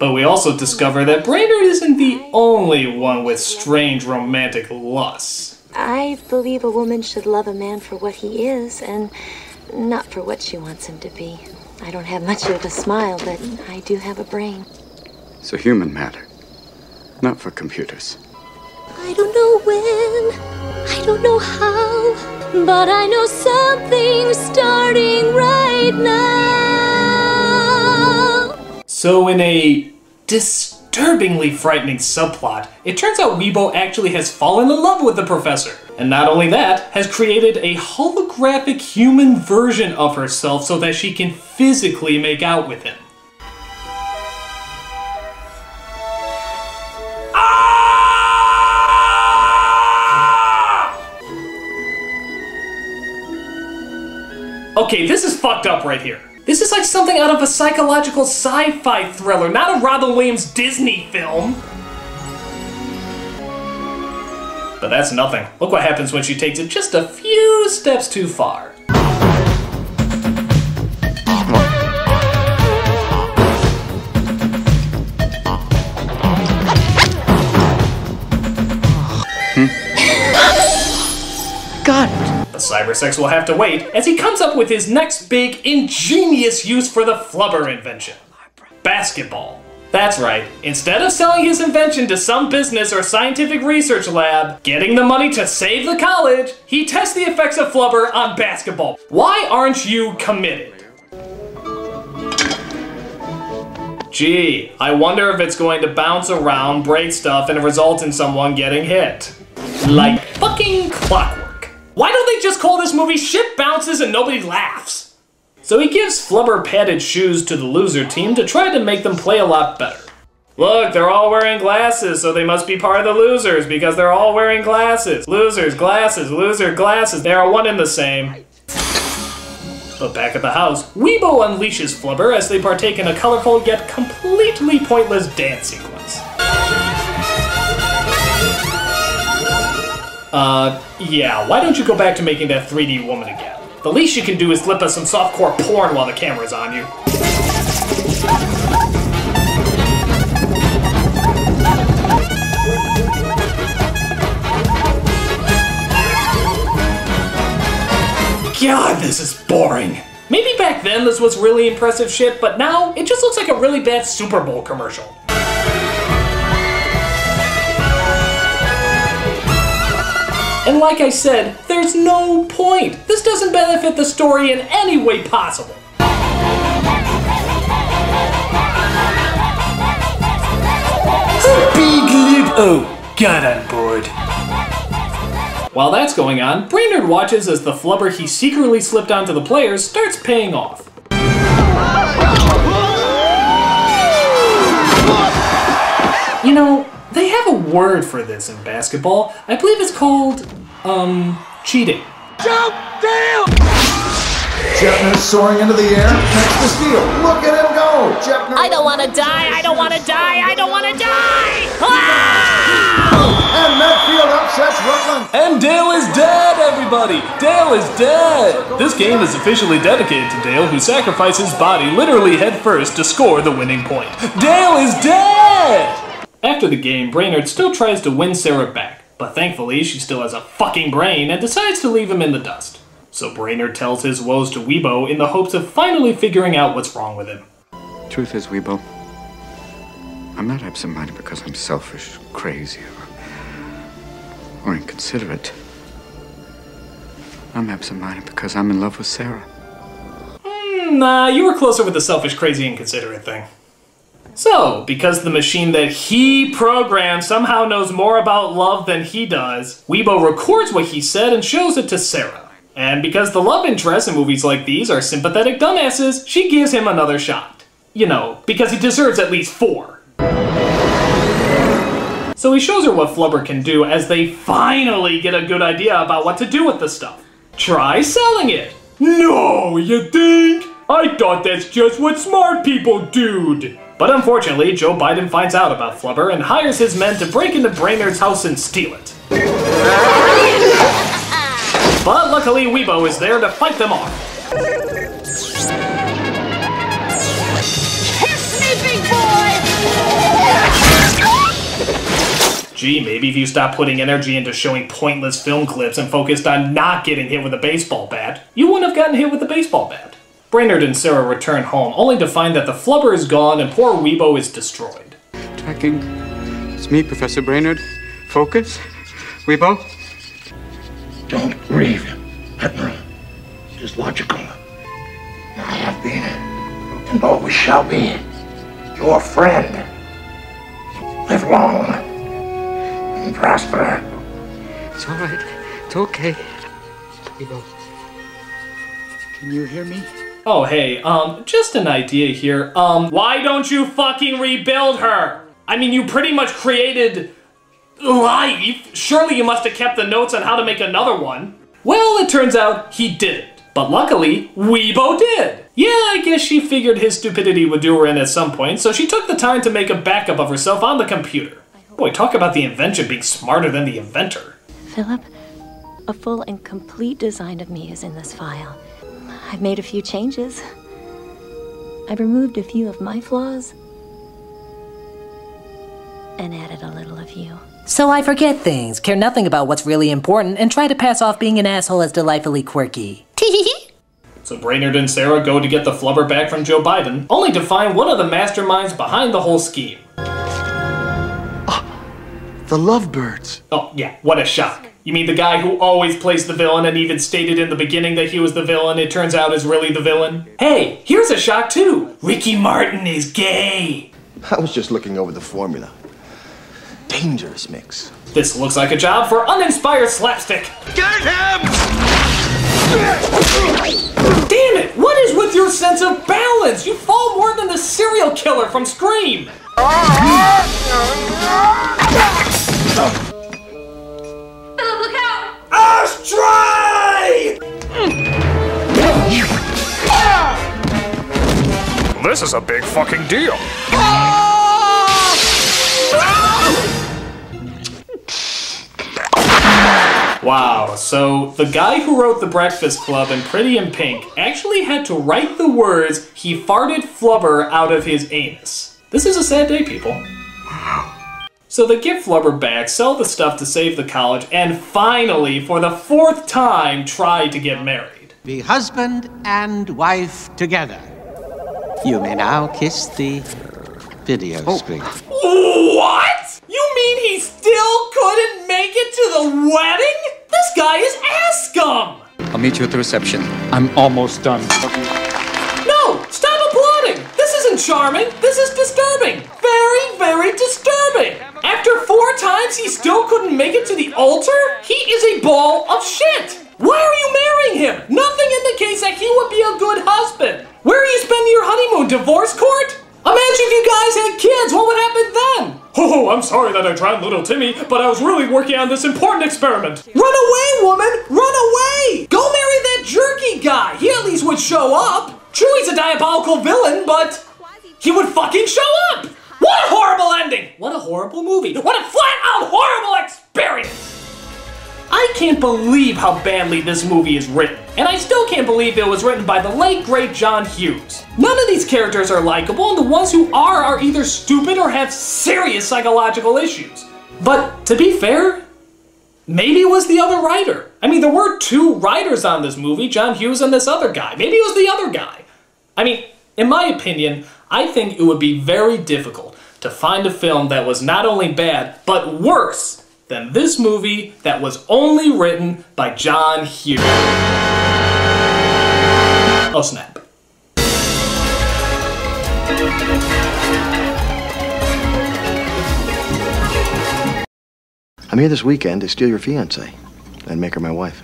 But we also discover that Brainerd isn't the only one with strange romantic lusts. I believe a woman should love a man for what he is and not for what she wants him to be. I don't have much of a smile, but I do have a brain. It's a human matter, not for computers. I don't know when, I don't know how, but I know something's starting right now. So in a disturbingly frightening subplot, it turns out Weebo actually has fallen in love with the professor. And not only that, has created a holographic human version of herself so that she can physically make out with him. Okay, this is fucked up right here. This is like something out of a psychological sci-fi thriller, not a Robin Williams Disney film. But that's nothing. Look what happens when she takes it just a few steps too far. Got it. The cybersex will have to wait as he comes up with his next big, ingenious use for the Flubber invention. Basketball. That's right, instead of selling his invention to some business or scientific research lab, getting the money to save the college, he tests the effects of Flubber on basketball. Why aren't you committed? Gee, I wonder if it's going to bounce around, break stuff, and result in someone getting hit. Like fucking clockwork. Why don't they just call this movie Shit Bounces and Nobody Laughs? So he gives Flubber padded shoes to the loser team to try to make them play a lot better. Look, they're all wearing glasses, so they must be part of the losers because they're all wearing glasses. Losers, glasses, loser, glasses. They are one and the same. But back at the house, Weebo unleashes Flubber as they partake in a colorful yet completely pointless dance sequence. Yeah, why don't you go back to making that 3D woman again? The least you can do is flip us some softcore porn while the camera's on you. God, this is boring. Maybe back then this was really impressive shit, but now it just looks like a really bad Super Bowl commercial. And like I said, there's no point. This doesn't benefit the story in any way possible. Big lip. Oh, got on board. While that's going on, Brainerd watches as the Flubber he secretly slipped onto the players starts paying off. You know, they have a word for this in basketball. I believe it's called, cheating. Jump down! Jepner soaring into the air, makes the steal. Look at him go! Jepner. I don't want to die! I don't want to die! I don't want to die! Ah! And Medfield upsets Rutland. And Dale is dead, everybody! Dale is dead! This game is officially dedicated to Dale, who sacrificed his body literally headfirst to score the winning point. Dale is dead! After the game, Brainerd still tries to win Sarah back, but thankfully she still has a fucking brain and decides to leave him in the dust. So Brainerd tells his woes to Weebo in the hopes of finally figuring out what's wrong with him. Truth is, Weebo, I'm not absent-minded because I'm selfish, crazy, or inconsiderate. I'm absent-minded because I'm in love with Sarah. Nah, you were closer with the selfish, crazy, inconsiderate thing. So, because the machine that he programmed somehow knows more about love than he does, Weebo records what he said and shows it to Sarah. And because the love interests in movies like these are sympathetic dumbasses, she gives him another shot. You know, because he deserves at least 4. So he shows her what Flubber can do as they finally get a good idea about what to do with the stuff. Try selling it. No, you think? I thought that's just what smart people do. But unfortunately, Joe Biden finds out about Flubber and hires his men to break into Brainerd's house and steal it. But luckily, Weebo is there to fight them off. Kiss me, big boy! Gee, maybe if you stopped putting energy into showing pointless film clips and focused on not getting hit with a baseball bat, you wouldn't have gotten hit with a baseball bat. Brainerd and Sarah return home, only to find that the flubber is gone and poor Weebo is destroyed. Tracking. It's me, Professor Brainerd. Focus. Weebo. Don't grieve, Admiral. It is logical. I have been, and always shall be, your friend. Live long and prosper. It's all right. It's okay. Weebo. Can you hear me? Oh, hey, just an idea here. Why don't you fucking rebuild her? I mean, you pretty much created life. Surely you must have kept the notes on how to make another one. Well, it turns out he didn't. But luckily, Weebo did. Yeah, I guess she figured his stupidity would do her in at some point, so she took the time to make a backup of herself on the computer. Boy, talk about the invention being smarter than the inventor. Philip, a full and complete design of me is in this file. I've made a few changes. I've removed a few of my flaws and added a little of you. So I forget things, care nothing about what's really important, and try to pass off being an asshole as delightfully quirky. So Brainerd and Sarah go to get the flubber back from Joe Biden, only to find one of the masterminds behind the whole scheme. The Lovebirds. Oh, yeah, what a shock. You mean the guy who always plays the villain and even stated in the beginning that he was the villain, it turns out is really the villain? Hey, here's a shock too. Ricky Martin is gay. I was just looking over the formula. Dangerous mix. This looks like a job for uninspired slapstick. Get him! Damn it, what is with your sense of balance? You fall more than the serial killer from Scream. Look out! Ashtray! This is a big fucking deal. Wow, so the guy who wrote The Breakfast Club and Pretty in Pink actually had to write the words "he farted flubber out of his anus." This is a sad day, people. So they get Flubber back, sell the stuff to save the college, and finally, for the 4th time, try to get married. Be husband and wife together. You may now kiss the video screen. What? You mean he still couldn't make it to the wedding? This guy is ass scum! I'll meet you at the reception. I'm almost done. No! Stop applauding! This isn't charming! This is disturbing! Very, very disturbing! After 4 times he still couldn't make it to the altar? He is a ball of shit! Why are you marrying him? Nothing indicates that he would be a good husband. Where are you spending your honeymoon? Divorce court? Imagine if you guys had kids, what would happen then? Oh, I'm sorry that I drowned little Timmy, but I was really working on this important experiment. Run away, woman! Run away! Go marry that jerky guy! He at least would show up. True, he's a diabolical villain, but he would fucking show up! What a horrible ending! What a horrible movie! What a flat-out horrible experience! I can't believe how badly this movie is written, and I still can't believe it was written by the late, great John Hughes. None of these characters are likable, and the ones who are either stupid or have serious psychological issues. But, to be fair, maybe it was the other writer. I mean, there were 2 writers on this movie, John Hughes and this other guy. Maybe it was the other guy. I mean, in my opinion, I think it would be very difficult to find a film that was not only bad, but worse than this movie that was only written by John Hughes. Oh snap. I'm here this weekend to steal your fiancée and make her my wife.